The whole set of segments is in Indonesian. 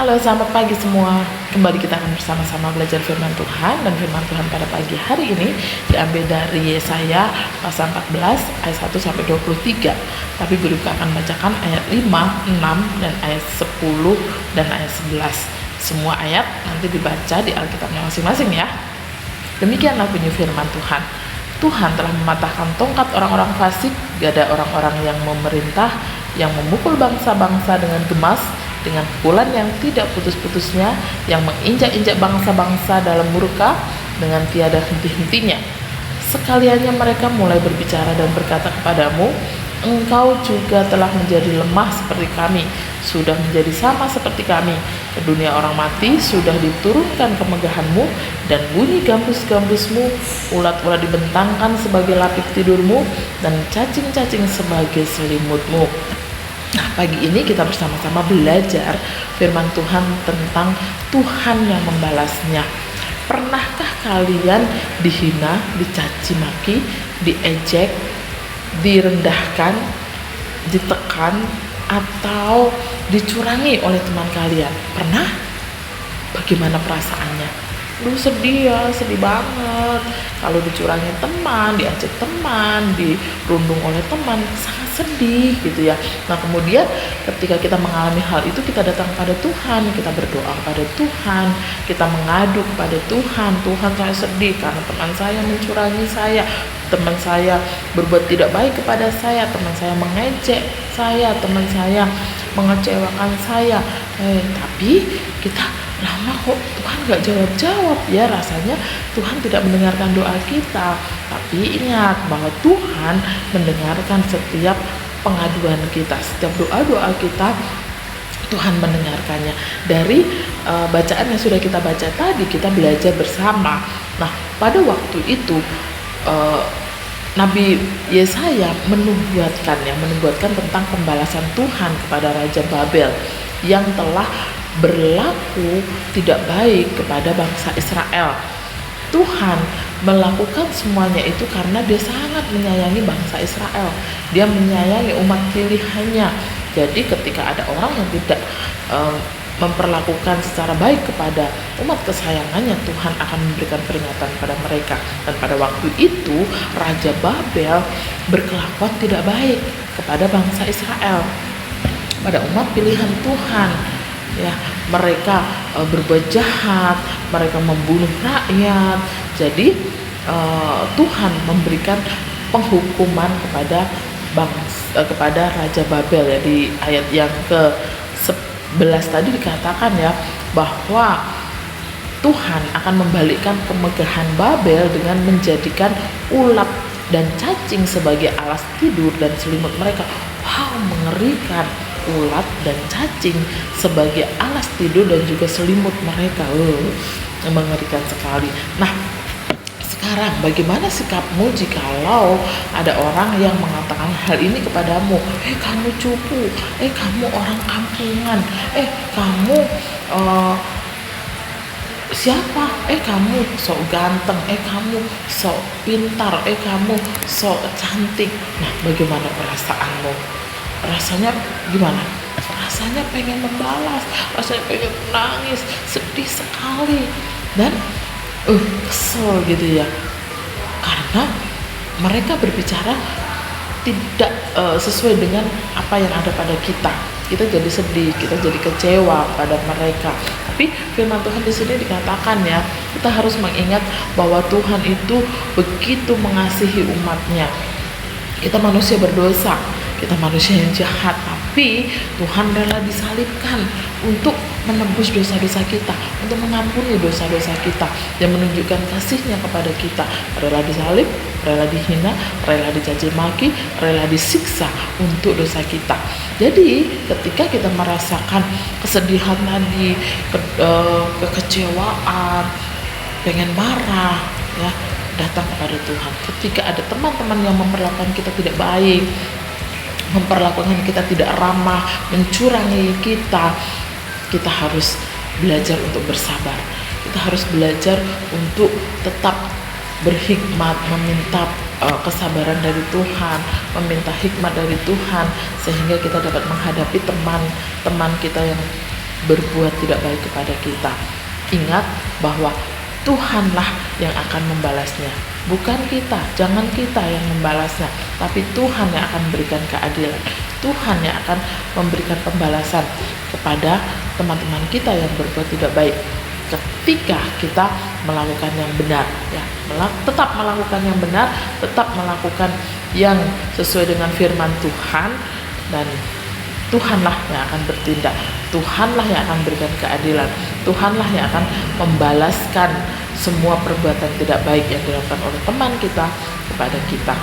Halo, selamat pagi semua. Kembali kita akan bersama-sama belajar firman Tuhan. Dan firman Tuhan pada pagi hari ini diambil dari Yesaya pasal 14 ayat 1 sampai 23. Tapi guru akan bacakan ayat 5, 6, dan ayat 10 dan ayat 11. Semua ayat nanti dibaca di Alkitabnya masing-masing ya. Demikianlah bunyi firman Tuhan. Tuhan telah mematahkan tongkat orang-orang fasik, gada orang-orang yang memerintah, yang memukul bangsa-bangsa dengan gemas, dengan pukulan yang tidak putus-putusnya, yang menginjak-injak bangsa-bangsa dalam murka, dengan tiada henti-hentinya. Sekaliannya mereka mulai berbicara dan berkata kepadamu, Engkau juga telah menjadi lemah seperti kami, sudah menjadi sama seperti kami. Ke dunia orang mati sudah diturunkan kemegahanmu, dan bunyi gambus-gambusmu, ulat-ulat dibentangkan sebagai lapik tidurmu, dan cacing-cacing sebagai selimutmu. Nah, pagi ini kita bersama-sama belajar firman Tuhan tentang Tuhan yang membalasnya. Pernahkah kalian dihina, dicaci maki, diejek, direndahkan, ditekan, atau dicurangi oleh teman kalian? Pernah? Bagaimana perasaannya? Sedih ya, sedih banget. Kalau dicurangi teman, diajak teman, dirundung oleh teman, sangat sedih gitu ya. Nah, kemudian ketika kita mengalami hal itu, kita datang pada Tuhan, kita berdoa pada Tuhan, kita mengadu kepada Tuhan. Tuhan, saya sedih karena teman saya mencurangi saya, teman saya berbuat tidak baik kepada saya, teman saya mengejek saya, teman saya mengecewakan saya. Tapi kita lama kok Tuhan gak jawab-jawab ya, rasanya Tuhan tidak mendengarkan doa kita. Tapi ingat bahwa Tuhan mendengarkan setiap pengaduan kita, setiap doa-doa kita Tuhan mendengarkannya. Dari bacaan yang sudah kita baca tadi, kita belajar bersama. Nah, pada waktu itu Nabi Yesaya menubuatkan tentang pembalasan Tuhan kepada Raja Babel yang telah berlaku tidak baik kepada bangsa Israel. Tuhan melakukan semuanya itu karena dia sangat menyayangi bangsa Israel. Dia menyayangi umat pilihannya. Jadi ketika ada orang yang tidak memperlakukan secara baik kepada umat kesayangannya, Tuhan akan memberikan peringatan pada mereka. Dan pada waktu itu Raja Babel berkelakuan tidak baik kepada bangsa Israel, pada umat pilihan Tuhan ya. Mereka berbuat jahat, mereka membunuh rakyat. Jadi Tuhan memberikan penghukuman kepada Raja Babel ya. Di ayat yang ke-11 tadi dikatakan ya bahwa Tuhan akan membalikkan kemegahan Babel dengan menjadikan ulat dan cacing sebagai alas tidur dan selimut mereka. Wow, mengerikan. Ulat dan cacing sebagai alas tidur dan juga selimut mereka. Mengerikan sekali. Nah, sekarang bagaimana sikapmu jikalau ada orang yang mengatakan hal ini kepadamu? Kamu cupu, kamu orang kampungan, kamu siapa? Kamu sok ganteng, kamu sok pintar, kamu sok cantik. Nah, bagaimana perasaanmu? Rasanya gimana? Rasanya pengen membalas, rasanya pengen menangis, sedih sekali, dan kesel gitu ya, karena mereka berbicara tidak sesuai dengan apa yang ada pada kita. Kita jadi sedih, kita jadi kecewa pada mereka. Tapi firman Tuhan di sini dikatakan ya, kita harus mengingat bahwa Tuhan itu begitu mengasihi umatnya. Kita manusia berdosa, kita manusia yang jahat, tapi Tuhan rela disalibkan untuk menebus dosa-dosa kita, untuk mengampuni dosa-dosa kita, dan menunjukkan kasihnya kepada kita. Rela disalib, rela dihina, rela dicaci maki, rela disiksa untuk dosa kita. Jadi ketika kita merasakan kesedihan tadi, kekecewaan, pengen marah ya, datang kepada Tuhan. Ketika ada teman-teman yang memperlakukan kita tidak baik, memperlakukan kita tidak ramah, mencurangi kita, kita harus belajar untuk bersabar. Kita harus belajar untuk tetap berhikmat, meminta kesabaran dari Tuhan, meminta hikmat dari Tuhan, sehingga kita dapat menghadapi teman-teman kita yang berbuat tidak baik kepada kita. Ingat bahwa Tuhanlah yang akan membalasnya, bukan kita. Jangan kita yang membalasnya, tapi Tuhan yang akan memberikan keadilan. Tuhan yang akan memberikan pembalasan kepada teman-teman kita yang berbuat tidak baik ketika kita melakukan yang benar, ya, tetap melakukan yang benar, tetap melakukan yang sesuai dengan firman Tuhan, dan Tuhanlah yang akan bertindak. Tuhanlah yang akan berikan keadilan. Tuhanlah yang akan membalaskan semua perbuatan tidak baik yang dilakukan oleh teman kita kepada kita.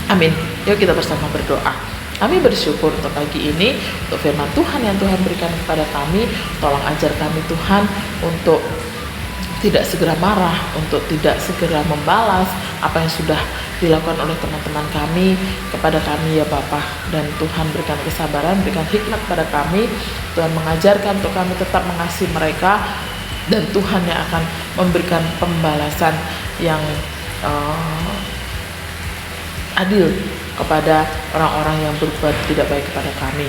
Amin. Yuk kita bersama berdoa. Kami bersyukur untuk pagi ini, untuk firman Tuhan yang Tuhan berikan kepada kami. Tolong ajar kami Tuhan untuk tidak segera marah, untuk tidak segera membalas apa yang sudah dilakukan oleh teman-teman kami kepada kami, ya Bapa. Dan Tuhan berikan kesabaran, berikan hikmat pada kami. Tuhan mengajarkan untuk kami tetap mengasihi mereka, dan Tuhan yang akan memberikan pembalasan yang adil kepada orang-orang yang berbuat tidak baik kepada kami.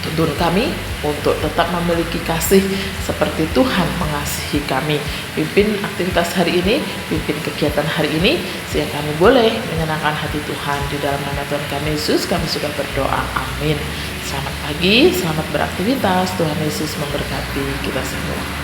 Tuntun kami untuk tetap memiliki kasih seperti Tuhan mengasihi kami. Pimpin aktivitas hari ini, pimpin kegiatan hari ini, sehingga kami boleh menyenangkan hati Tuhan. Di dalam nama Tuhan kami Yesus kami sudah berdoa. Amin. Selamat pagi, selamat beraktivitas. Tuhan Yesus memberkati kita semua.